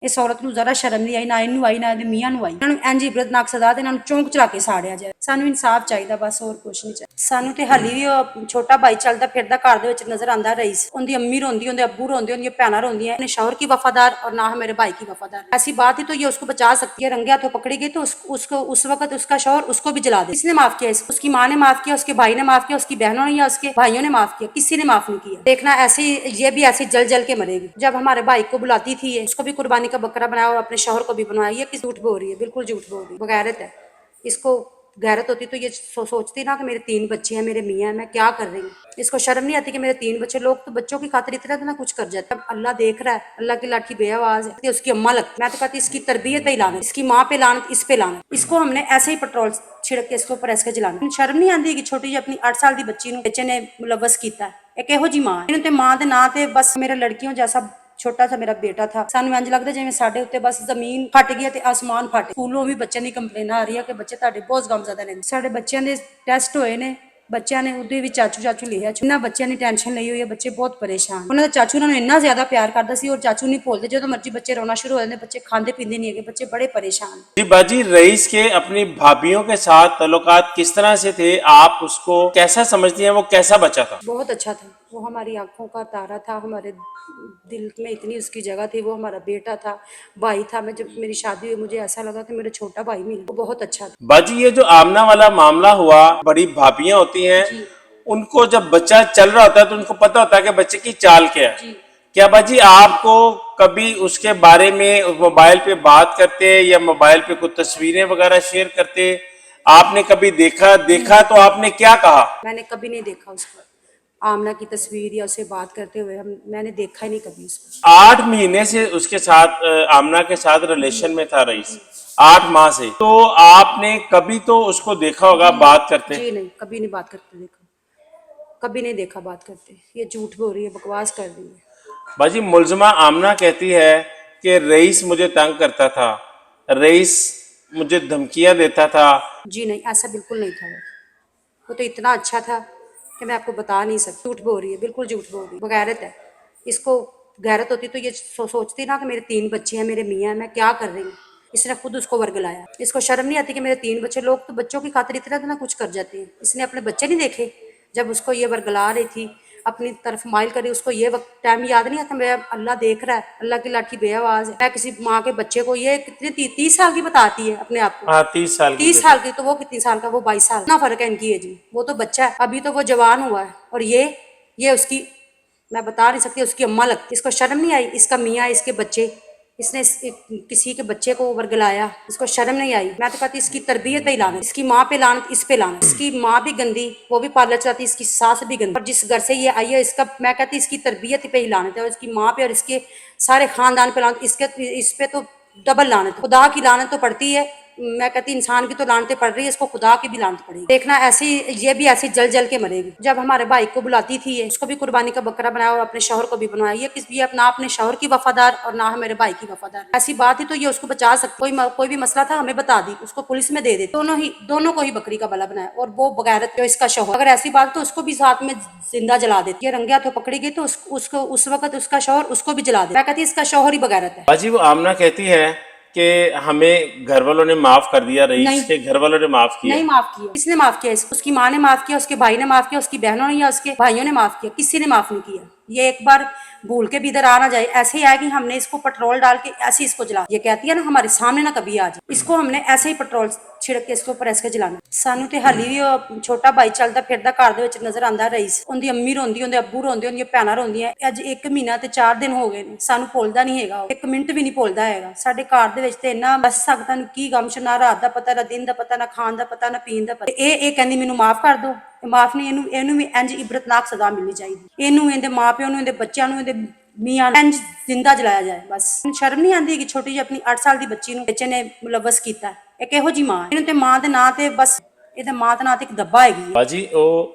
ਇਸ ਔਰਤ ਨੂੰ ਜ਼ਰਾ ਸ਼ਰਮ ਨਹੀਂ ਆਈ, ਨਾ ਇਹਨੂੰ ਆਈ ਨਾ ਇਹਦੇ ਮੀਆਂ ਨੂੰ ਆਈ। ਇਹਨਾਂ ਨੂੰ ਇੰਜ ਇਬਰਤਨਾਕ ਸਜ਼ਾ ਤੇ ਇਹਨਾਂ ਨੂੰ ਚੌਂਕ ਚਲਾ ਕੇ ਸਾੜਿਆ ਜਾਏ। ਸਾਨੂੰ ਇਨਸਾਫ ਚਾਹੀਦਾ, ਬਸ ਹੋਰ ਕੁਝ ਨਹੀਂ ਚਾਹੀਦਾ ਸਾਨੂੰ। ਤੇ ਹਾਲੀ ਵੀ ਉਹ ਛੋਟਾ ਭਾਈ ਚੱਲਦਾ ਫਿਰਦਾ ਘਰ ਦੇ ਵਿੱਚ ਨਜ਼ਰ ਆਂਦਾ ਰਈਸ। ਉਹਦੀ ਅੰਮੀ ਰੋਂਦੀ, ਉਹਦੇ ਅੱਬੂ ਰੋਂਦੇ, ਉਹਦੀਆਂ ਭੈਣਾਂ ਰੋਂਦੀਆਂ। ਇਹਨੇ शौहर की वफादार और ना मेरे भाई की वफादार। ऐसी बात ही तो ये उसको बचा सकती है। रंगे हाथों पकड़ी गई तो उसको उस वक्त उसका शौहर उसको भी जला दे। किसने माफ किया इसको? उसकी माँ ने माफ किया, उसके भाई ने माफ किया, उसकी बहनों ने या उसके भाइयों ने माफ किया? किसी ने माफ नहीं किया। देखना ऐसे ये भी ऐसे जल जल के मरेगी। जब हमारे भाई को बुलाती थी ये, उसको भी कुर्बानी का बकरा बनाया और अपने शौहर को भी बनाया। ये किस झूठ बोल रही है, बिल्कुल झूठ बोल रही है, बगैरत है। इसको गैरत होती तो ये सोचती ना कि मेरे 3 बच्चे हैं, मेरे मियाँ हैं, मैं क्या कर रही हूँ। इसको शर्म नहीं आती कि मेरे 3 बच्चे। लोग तो बच्चों की खातिर इतना ना कुछ कर जाते हैं। अल्लाह देख रहा है, अल्लाह की लाठी बेआवाज है। तो उसकी अम्मा लगती, मैं तो कहती इसकी तरबियत पे लानत, इसकी माँ पे लानत, इस पे लानत। इसको हमने ऐसे ही पेट्रोल छिड़क के इसके ऊपर ऐसे जलाना। शर्म नहीं आती कि छोटी जी अपनी 8 साल की बच्ची नूं बच्चे ने मुलव्वस किया। एक इहो जी माँ है। माँ के नां ते बस मेरे लड़कियों जैसा छोटा सा मेरा बेटा था। सानू इंज लगदा जिवें साडे उत्ते बस जमीन फट गई ते आसमान फट। स्कूलों भी बच्चों की कंप्लेन आ रही है कि बच्चे तुहाडे बहुत गमज़दा ने। साडे बच्चों के टैसट होए ने, बच्चों ने उहदे विच चाचू चाचू लिखिआ। इन्हां बच्चों ने टेंशन लई हुई है, बच्चे बहुत परेशान। उन्हां दा चाचू उन्हां नूं इन्ना ज़्यादा प्यार करदा सी और चाचू नहीं भुलदे। जो मर्जी बच्चे रोना शुरू हो जाते, बच्चे खांदे पींदे नहीं है, बच्चे बड़े परेशान। जी बाजी, रईस के अपनी भाभीियों के साथ ताल्लुकात किस तरह से थे? आप उसको कैसा समझती हैं? वो कैसा बच्चा था? बहुत अच्छा था वो, हमारी आंखों का तारा था, हमारे दिल में इतनी उसकी जगह थी। वो हमारा बेटा था, भाई था। मैं जब मेरी शादी हुई मुझे ऐसा लगा कि मेरा छोटा भाई मिला। वो बहुत अच्छा था। बाजी, ये जो आमना वाला मामला हुआ, बड़ी भाभियां होती हैं, उनको जब बच्चा चल रहा होता है तो उनको पता होता है कि बच्चे की चाल क्या है। क्या बाजी आपको कभी उसके बारे में मोबाइल पे बात करते या मोबाइल पे कुछ तस्वीरें वगैरह शेयर करते आपने कभी देखा तो आपने क्या कहा? मैंने कभी नहीं देखा उसको, आमना की तस्वीर या उससे बात करते हुए मैंने देखा ही नहीं कभी उसको। 8 महीने से उसके साथ आमना के साथ रिलेशन में था रईस, 8 माह से। तो आपने कभी तो उसको देखा होगा बात करते? जी नहीं, कभी नहीं बात करते देखा, कभी नहीं देखा बात करते। ये झूठ बोल रही है, बकवास कर रही है। बाजी, मुलजमा आमना कहती है कि रईस मुझे तंग करता था, रईस मुझे धमकियां देता था। जी नहीं, ऐसा बिल्कुल नहीं था। वो तो इतना अच्छा था कि मैं आपको बता नहीं सकती। झूठ बोल रही है, बिल्कुल झूठ बोल रही है, बगैरत है। इसको गैरत होती तो ये सोचती ना कि मेरे 3 बच्चे हैं, मेरे मियाँ हैं, मैं क्या कर रही हूँ। इसने खुद उसको वर्गलाया। इसको शर्म नहीं आती कि मेरे 3 बच्चे। लोग तो बच्चों की खातिर इतना ना कुछ कर जाते हैं। इसने अपने बच्चे नहीं देखे जब उसको ये वर्गला रही थी, अपनी तरफ माइल करी। उसको ये वक्त टाइम याद नहीं आता, मेरा अल्लाह देख रहा है, अल्लाह की लाठी बेआवाज है। मैं किसी माँ के बच्चे को, ये कितने 30 साल की बताती है अपने आप को। हाँ, 30 साल की। 30 साल की तो वो कितनी साल का? वो 22 साल। ना फर्क है इनकी एज में। वो तो बच्चा है, अभी तो वो जवान हुआ है। और ये उसकी, मैं बता नहीं सकती, उसकी अम्मा लगती। इसको शर्म नहीं आई? इसका मियाँ, इसके बच्चे, इसने किसी के बच्चे को वर्गलाया, इसको शर्म नहीं आई। मैं तो कहती इसकी तरबियत पे लानत, इसकी माँ पे लानत, इस पे लानत। इसकी माँ भी गंदी, वो भी पार्लर चलाती, इसकी सास भी गंदी। और जिस घर से ये आई है, इसका, मैं कहती इसकी तरबियत पे ही लानत है, और इसकी माँ पे और इसके सारे खानदान पे लानत। इस पे तो डबल लानत। खुदा की लानत तो पड़ती है। मैं कहती इंसान की तो लानतें पड़ रही है, इसको खुदा की भी लानत पड़ेगी। देखना ऐसे ये भी ऐसे जल जल के मरेगी। जब हमारे भाई को बुलाती थी ये, उसको भी कुर्बानी का बकरा बनाया और अपने शौहर को भी बनवाया। ये ना अपने शौहर की वफादार और ना मेरे भाई की वफादार। ऐसी बात ही तो ये उसको बचा सकती। कोई भी मसला था हमें बता दी, उसको पुलिस में दे दे, दोनों को ही बकरी का बला बनाया। और वो बगैरत जो इसका शौहर, अगर ऐसी बात तो उसको भी साथ में जिंदा जला देती। ये रंगे हाथों पकड़ी गई तो उसको उस वक्त उसका शौहर उसको भी जला दे। मैं कहती इसका शौहर ही बगैरत है। बाजी, वो आमना कहती है कि हमें घर वालों ने माफ कर दिया, रईस के घर वालों ने माफ किया। नहीं माफ किया। किसने माफ किया इसको? उसकी माँ ने माफ किया, उसके भाई ने माफ किया, उसकी बहनों ने या उसके भाइयों ने माफ किया? किसी ने माफ नहीं किया। ये एक बार भूल के भी इधर आ ना जाए। ऐसे ही आएगी, हमने इसको पेट्रोल डाल के ऐसे इसको जला। ये कहती है ना हमारे सामने ना कभी आ जाए। इसको हमने ऐसे ही पेट्रोल छिड़क के इसके ऊपर ऐसे जलाना। सानू ते हाली भी ਉਹ ਛੋਟਾ ਭਾਈ ਚੱਲਦਾ ਫਿਰਦਾ ਘਰ ਦੇ ਵਿੱਚ ਨਜ਼ਰ ਆਂਦਾ ਰਈਸ। ਉਹਦੀ ਅੰਮੀ ਰੋਂਦੀ, ਉਹਦੇ ਅੱਬੂ ਰੋਂਦੇ, ਉਹਦੀਆਂ ਭੈਣਾਂ ਰੋਂਦੀਆਂ। ਅੱਜ 1 ਮਹੀਨਾ ਤੇ 4 ਦਿਨ ਹੋ ਗਏ ਨੇ, ਸਾਨੂੰ ਭੁੱਲਦਾ ਨਹੀਂ ਹੈਗਾ, 1 ਮਿੰਟ ਵੀ ਨਹੀਂ ਭੁੱਲਦਾ ਹੈਗਾ। ਸਾਡੇ ਘਰ ਦੇ ਵਿੱਚ ਤੇ ਇੰਨਾ ਬਸ ਸਕਦਾ ਨੂੰ ਕੀ ਗਮ ਨਾ ਰਾਤ ਦਾ ਪਤਾ, ਨਾ ਦਿਨ ਦਾ ਪਤਾ, ਨਾ ਖਾਣ ਦਾ ਪਤਾ, ਨਾ ਪੀਣ ਦਾ ਪਤਾ। ਇਹ ਕਹਿੰਦੀ ਮੈਨੂੰ ਮਾਫ ਕਰ ਦਿਓ। ਮਾਫ ਨਹੀਂ, ਇਹਨੂੰ ਵੀ ਇੰਜ ਇਬਰਤਨਾਕ ਸਜ਼ਾ ਮਿਲਣੀ ਚਾਹੀਦੀ। ਇਹਨੂੰ, ਇਹਦੇ ਮਾਪਿਓ ਨੂੰ, ਇਹਦੇ ਬੱਚਿਆਂ ਨੂੰ, ਇਹਦੇ ਮੀਆਂ ਇੰਜ ਜ਼ਿੰਦਾ ਜਲਾਇਆ ਜਾਏ ਬਸ। ਸ਼ਰਮ ਨਹੀਂ ਆਂਦੀ ਕਿ ਛੋਟੀ ਜਿਹੀ ਆਪਣੀ 8 ਸਾਲ ਦੀ ਬੱਚੀ ਨੂੰ ਬੱਚੇ ਨੇ ਮੁਲਵਸ ਕੀਤਾ। एक इहो जी मां है। ਇਹਨੂੰ ਤੇ ਮਾਂ ਦੇ ਨਾਂ ਤੇ ਬਸ, ਇਹਦੇ ਮਾਂ ਦੇ ਨਾਂ ਤੇ ਇੱਕ ਦੱਬਾ ਹੈਗੀ ਹੈ। बाजी, वो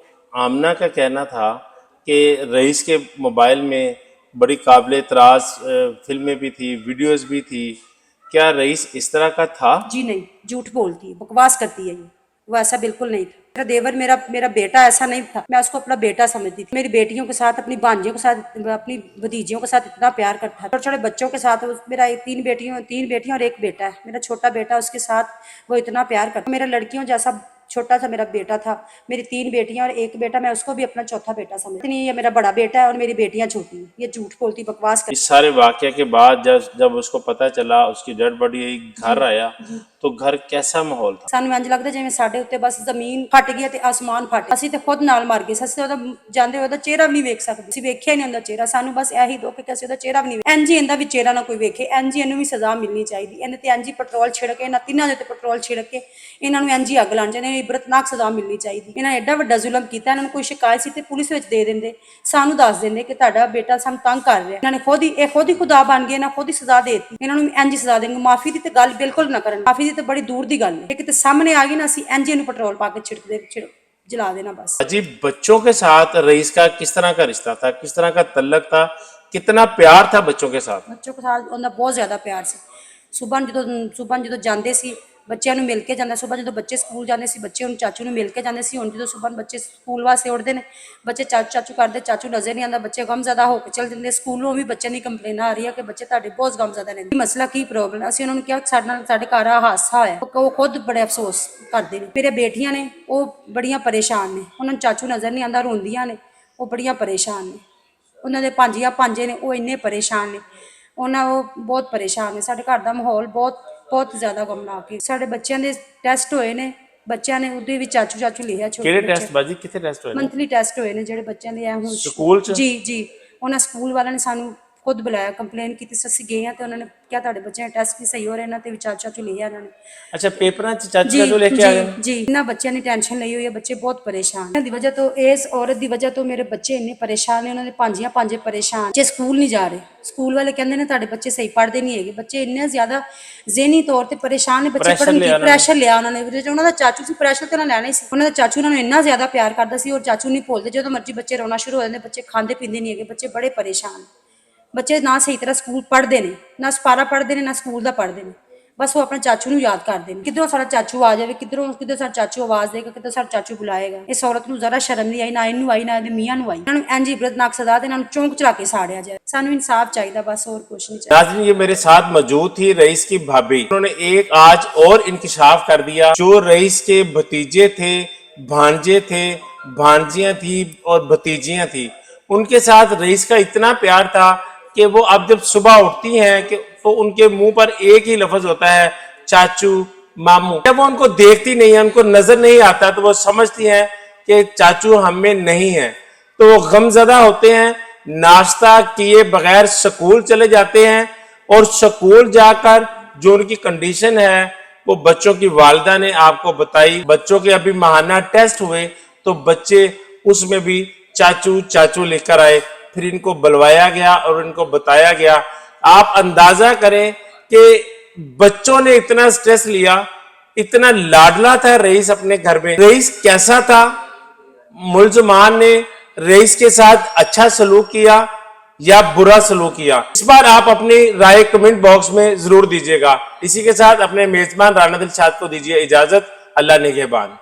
आमना का कहना था कि रईस के मोबाइल में बड़ी काबिल एतराज फिल्में भी थी, वीडियोस भी थी। क्या रईस इस तरह का था? जी नहीं, झूठ बोलती है, बकवास करती है ये। वो ऐसा बिल्कुल नहीं था। मेरा देवर मेरा मेरा बेटा ऐसा नहीं था, मैं उसको अपना बेटा समझती थी। मेरी बेटियों के साथ, अपनी भांजियों के साथ, अपनी भतीजियों के साथ इतना प्यार करता था। छोटे छोटे बच्चों के साथ मेरा तीन बेटियां और एक बेटा है। मेरा छोटा बेटा, उसके साथ वो इतना प्यार करता। मेरा लड़कियों जैसा छोटा सा मेरा बेटा था। मेरी तीन बेटियां और एक बेटा, मैं उसको भी अपना चौथा बेटा समझती नहीं। ये मेरा बड़ा बेटा है और मेरी बेटियां छोटी हैं। ये झूठ बोलती, बकवास कर। इस सारे वाकये के बाद जब उसको पता चला, उसकी डेड बॉडी घर आया, तो घर कैसा माहौल था? ਸਾਨੂੰ ਇੰਜ ਲੱਗਦਾ ਜਿਵੇਂ ਸਾਡੇ ਉੱਤੇ ਬਸ ਜ਼ਮੀਨ ਫਟ ਗਈ ਤੇ ਆਸਮਾਨ ਫਟ ਗਿਆ। ਅਸੀਂ ਤੇ ਖੁਦ ਨਾਲ ਮਰ ਗਏ। ਅਸੀਂ ਉਹਦਾ ਜਾਂਦੇ ਉਹਦਾ ਚਿਹਰਾ ਵੀ ਨਹੀਂ ਵੇਖ ਸਕਦੇ। ਅਸੀਂ ਵੇਖਿਆ ਹੀ ਨਹੀਂ ਉਹਦਾ ਚਿਹਰਾ। ਸਾਨੂੰ ਬਸ ਇਹੀ ਦੁੱਖ ਕਿ ਅਸੀਂ ਉਹਦਾ ਚਿਹਰਾ ਵੀ ਨਹੀਂ ਇੰਜ ਹੀ ਇਹਦਾ ਵੀ ਚਿਹਰਾ ਨਾ ਕੋਈ ਵੇਖੇ। ਇੰਜ ਹੀ ਇਹਨੂੰ ਵੀ ਸਜ਼ਾ ਮਿਲਣੀ ਚਾਹੀਦੀ। ਇਹਨੇ ਤੇ ਇੰਜ ਹੀ ਪੈਟਰੋਲ ਛਿੜਕ ਕੇ, ਇਹਨਾਂ ਤਿੰਨਾਂ ਦੇ ਉੱਤੇ ਪੈਟਰੋਲ ਛਿੜਕ ਕੇ ਇਹਨਾਂ ਨੂੰ ਇੰਜ ਹੀ ਅੱਗ ਲਾਉਣੀ ਚਾਹੀਦੀ। ਇਬਰਤਨਾਕ ਸਜ਼ਾ ਮਿਲਣੀ ਚਾਹੀਦੀ। ਇਹਨਾਂ ਨੇ ਐਡਾ ਵੱਡਾ ਜ਼ੁਲਮ ਕੀਤਾ। ਇਹਨਾਂ ਨੂੰ ਕੋਈ ਸ਼ਿਕਾਇਤ ਸੀ ਤੇ ਪੁਲਿਸ ਵਿੱਚ ਦੇ ਦਿੰਦੇ, ਸਾਨੂੰ ਦੱਸ ਦਿੰਦੇ ਕਿ ਤੁਹਾਡਾ ਬੇਟਾ ਸਾਨੂੰ ਤੰਗ ਕਰ ਰਿਹਾ। ਇਹਨਾਂ ਨੇ ਖੁਦ ਹੀ ਖੁਦਾ ਬਣ ਗਏ। ਇਹਨਾਂ ਖੁਦ ਹੀ ਸਜ਼ਾ ਦੇ ਦਿੱਤੀ। ਇਹਨਾਂ ਨੂੰ ਇੰਜ ਹੀ ਸਜ਼ਾ ਦੇਣਗੇ। ਮਾਫੀ ਦੀ ਤੇ ਗੱਲ ਬਿਲਕੁਲ ਨਾ ਕਰਨ। ਮਾਫੀ ਦੀ ਤੇ ਬੜੀ ਦੂਰ ਦੀ ਗੱਲ ਹੈ। सामने आ गई ना, ਅਸੀਂ ਇੰਜ ਨੂੰ ਪੈਟਰੋਲ ਪਾ ਕੇ जला देना बस। जी, बच्चों के साथ रईस का किस तरह का रिश्ता था, किस तरह का तल्लक था, कितना प्यार था बच्चों के साथ? बच्चों के साथ उनका बहुत ज्यादा प्यार से। सुबह जो जाते सी ਬੱਚਿਆਂ ਨੂੰ ਮਿਲ ਕੇ ਜਾਂਦਾ। ਸੁਬਹ ਜਦੋਂ ਬੱਚੇ ਸਕੂਲ ਜਾਂਦੇ ਸੀ, ਬੱਚੇ ਉਹਨੂੰ ਚਾਚੂ ਨੂੰ ਮਿਲ ਕੇ ਜਾਂਦੇ ਸੀ। ਹੁਣ ਜਦੋਂ ਸੁਬਹ ਬੱਚੇ ਸਕੂਲ ਵਾਸਤੇ ਉੱਠਦੇ ਨੇ, ਬੱਚੇ ਚਾਚੂ ਕਰਦੇ, ਚਾਚੂ ਨਜ਼ਰ ਨਹੀਂ ਆਉਂਦਾ। ਬੱਚੇ ਗਮਜ਼ਦਾ ਹੋ ਕੇ ਚਲ ਜਾਂਦੇ। ਸਕੂਲੋਂ ਵੀ ਬੱਚਿਆਂ ਦੀ ਕੰਪਲੇਨਾਂ ਆ ਰਹੀ ਹੈ ਕਿ ਬੱਚੇ ਤੁਹਾਡੇ ਬਹੁਤ ਗਮਜ਼ਦਾ ਨੇ। ਮਸਲਾ ਕੀ ਪ੍ਰੋਬਲਮ? ਅਸੀਂ ਉਹਨਾਂ ਨੂੰ ਕਿਹਾ ਸਾਡੇ ਘਰ ਆ ਹਾਦਸਾ ਹੋਇਆ। ਉਹ ਖੁਦ ਬੜੇ ਅਫਸੋਸ ਕਰਦੇ ਨੇ। ਮੇਰੇ ਬੇਟੀਆਂ ਨੇ ਉਹ ਬੜੀਆਂ ਪਰੇਸ਼ਾਨ ਨੇ। ਉਹਨਾਂ ਨੂੰ ਚਾਚੂ ਨਜ਼ਰ ਨਹੀਂ ਆਉਂਦਾ, ਰੋਂਦੀਆਂ ਨੇ। ਉਹ ਬੜੀਆਂ ਪਰੇਸ਼ਾਨ ਨੇ। ਉਹਨਾਂ ਦੇ ਭਾਂਜੇ ਨੇ, ਉਹ ਇੰਨੇ ਪਰੇਸ਼ਾਨ ਨੇ। ਉਹ ਬਹੁਤ ਪਰੇਸ਼ਾਨ ਨੇ। ਸਾਡੇ ਘਰ ਦਾ ਮਾਹੌਲ ਬਹੁਤ ਜ਼ਿਆਦਾ ਗਮਨਾਕ ਹੈ। ਸਾਡੇ ਬੱਚਿਆਂ ਦੇ ਟੈਸਟ ਹੋਏ ਨੇ, ਬੱਚਿਆਂ ਨੇ ਉਹਦੇ ਵਿੱਚ ਚਾਚੂ ਲਿਖਿਆ। ਕਿਹੜੇ ਟੈਸਟ ਬਾਜੀ? ਕਿੱਥੇ ਟੈਸਟ ਹੋਏ ਨੇ? ਮੰਥਲੀ ਟੈਸਟ ਹੋਏ ਨੇ ਜਿਹੜੇ ਬੱਚਿਆਂ ਦੇ ਆ ਹੁਣ ਸਕੂਲ ਚ। ਜੀ ਉਹਨਾਂ ਸਕੂਲ ਵਾਲਿਆਂ ਨੇ ਸਾਨੂੰ ਖੁਦ ਬੁਲਾਇਆ, ਕੰਪਲੇਨ ਕੀਤੀ। ਅਸੀਂ ਗਏ ਆ ਤੇ ਉਹਨਾਂ ਨੇ ਕਿਹਾ ਤੁਹਾਡੇ ਬੱਚਿਆਂ ਦੇ ਟੈਸਟ ਵੀ ਸਹੀ ਹੋ ਰਹੇ। ਇਹਨਾਂ ਤੇ ਵੀ ਚਾਚੂ ਲਿਖਿਆ ਇਹਨਾਂ ਨੇ। ਅੱਛਾ, ਪੇਪਰਾਂ ਚ ਚਾਚੂ ਲੈ ਕੇ ਆ ਗਏ ਜੀ। ਇਹਨਾਂ ਬੱਚਿਆਂ ਨੇ ਟੈਨਸ਼ਨ ਲਈ ਹੋਈ ਹੈ। ਬੱਚੇ ਬਹੁਤ ਪਰੇਸ਼ਾਨ ਇਹਨਾਂ ਦੀ ਵਜ੍ਹਾ ਤੋਂ। ਇਸ ਔਰਤ ਦੀ ਵਜ੍ਹਾ ਤੋਂ ਮੇਰੇ ਬੱਚੇ ਇੰਨੇ ਪਰੇਸ਼ਾਨ ਨੇ। ਉਹਨਾਂ ਦੇ ਭਾਂਜੇ ਪਰੇਸ਼ਾਨ। ਜੇ ਸਕੂਲ ਨਹੀਂ ਜਾ ਰਹੇ, ਸਕੂਲ ਵਾਲੇ ਕਹਿੰਦੇ ਨੇ ਤੁਹਾਡੇ ਬੱਚੇ ਸਹੀ ਪੜ੍ਹਦੇ ਨਹੀਂ ਹੈਗੇ। ਬੱਚੇ ਇੰਨੇ ਜ਼ਿਆਦਾ ਜ਼ਿਹਨੀ ਤੌਰ ਤੇ ਪਰੇਸ਼ਾਨ ਨੇ। ਬੱਚੇ ਪੜ੍ਹਨ ਦੀ ਪ੍ਰੈਸ਼ਰ ਲਿਆ ਉਹਨਾਂ ਨੇ। ਉਹਨਾਂ ਦਾ ਚਾਚੂ ਸੀ, ਪ੍ਰੈਸ਼ਰ ਤੇ ਉਹਨਾਂ ਲੈਣਾ ਹੀ ਸੀ। ਉਹਨਾਂ ਦਾ ਚਾਚੂ ਉਹਨਾਂ ਨੂੰ ਇੰਨਾ ਜ਼ਿਆਦਾ ਪਿਆਰ ਕਰਦਾ ਸੀ ਔਰ ਚਾਚੂ ਨਹੀਂ ਭੁੱਲਦੇ। ਜਦੋਂ ਮਰਜ਼ੀ ਬੱਚੇ ਰੋਣਾ ਸ਼ੁਰੂ ਹੋ ਜਾਂਦੇ। ਬੱਚੇ ਖਾਂਦੇ ਪੀਂਦੇ ਨਹੀਂ ਹੈਗੇ। ਬੱਚੇ ਬੜੇ ਪਰੇਸ਼ਾਨ। ਬੱਚੇ ਨਾ ਸਹੀ ਤਰ੍ਹਾਂ ਸਕੂਲ ਪੜ੍ਹਦੇ ਨੇ, ਨਾ ਸਪਾਰਾ ਪੜ੍ਹਦੇ ਨੇ, ਨਾ ਸਕੂਲ ਦਾ ਪੜ੍ਹਦੇ ਨੇ। ਬਸ ਉਹ ਆਪਣੇ ਚਾਚੂ ਨੂੰ ਯਾਦ ਕਰਦੇ ਨੇ। ਕਿੱਧਰੋਂ ਸਾਡਾ ਚਾਚੂ ਆ ਜਾਵੇ, ਕਿੱਧਰੋਂ ਸਾਡਾ ਚਾਚੂ ਆਵਾਜ਼ ਦੇਗਾ, ਕਿੱਧਰੋਂ ਸਾਡਾ ਚਾਚੂ ਬੁਲਾਏਗਾ। ਇਸ ਔਰਤ ਨੂੰ ਜ਼ਰਾ ਸ਼ਰਮ ਨਹੀਂ ਆਈ, ਨਾ ਇਹਨੂੰ ਆਈ, ਨਾ ਇਹਦੇ ਮੀਆਂ ਨੂੰ ਆਈ। ਇਹਨਾਂ ਨੂੰ ਇੰਜ ਇਬਰਤਨਾਕ ਸਜ਼ਾ ਤੇ ਇਹਨਾਂ ਨੂੰ ਚੌਂਕ ਚਲਾ ਕੇ ਸਾੜਿਆ ਜਾਏ। ਸਾਨੂੰ ਇਨਸਾਫ ਚਾਹੀਦਾ बस, और कुछ नहीं चाहिए। नाज़रीन, ये मेरे साथ मौजूद थी रईस की भाभी। उन्होंने एक आज और इंकशाफ कर दिया। जो रईस के भतीजे थे, भांजे थे, भांजियां थी और भतीजियां थी, उनके साथ रईस का इतना प्यार था कि वो अब जब सुबह उठती हैं कि तो उनके मुंह पर एक ही लफ्ज होता है, चाचू, मामू। जब वो उनको देखती नहीं है, उनको नजर नहीं आता, तो वो समझती हैं कि चाचू हम में नहीं है। तो वो गमजदा होते हैं, नाश्ता किए बगैर स्कूल चले जाते हैं और स्कूल जाकर जो उनकी कंडीशन है वो बच्चों की वालिदा ने आपको बताई। बच्चों के अभी माहाना टेस्ट हुए तो बच्चे उसमें भी चाचू लेकर आए। फिर इनको बुलवाया गया और इनको बताया गया। आप अंदाजा करें कि बच्चों ने इतना स्ट्रेस लिया, इतना लाडला था रईस अपने घर में। रईस कैसा था? मुलजमान ने रईस के साथ अच्छा सलूक किया या बुरा सलूक किया? इस बार आप अपनी राय कमेंट बॉक्स में जरूर दीजिएगा। इसी के साथ अपने मेजबान राना दिलशाद को दीजिए इजाजत। अल्लाह निगहबान।